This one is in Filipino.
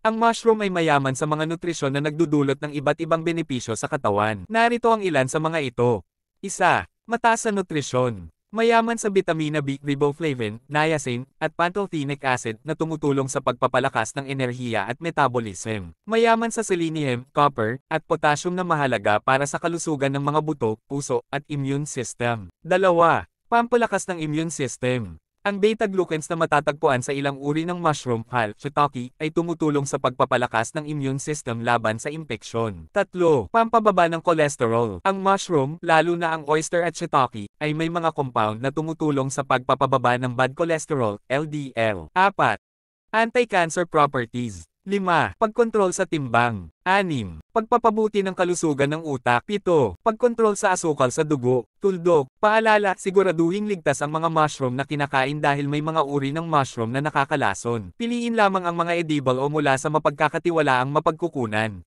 Ang mushroom ay mayaman sa mga nutrisyon na nagdudulot ng iba't ibang benepisyo sa katawan. Narito ang ilan sa mga ito. 1. Mataas sa nutrisyon. Mayaman sa vitamina B, riboflavin, niacin, at pantothenic acid na tumutulong sa pagpapalakas ng enerhiya at metabolism. Mayaman sa selenium, copper, at potassium na mahalaga para sa kalusugan ng mga buto, puso, at immune system. 2. Pampalakas ng immune system. Ang beta-glucans na matatagpuan sa ilang uri ng mushroom, shiitake, ay tumutulong sa pagpapalakas ng immune system laban sa impeksyon. 3. Pampababa ng cholesterol. Ang mushroom, lalo na ang oyster at shiitake, ay may mga compound na tumutulong sa pagpapababa ng bad cholesterol, LDL. 4. Anti-cancer properties. 5. Pagkontrol sa timbang. 6. Pagpapabuti ng kalusugan ng utak. 7. Pagkontrol sa asukal sa dugo. Tuldok. Paalala, siguraduhing ligtas ang mga mushroom na kinakain dahil may mga uri ng mushroom na nakakalason. Piliin lamang ang mga edible o mula sa mapagkakatiwalaang mapagkukunan.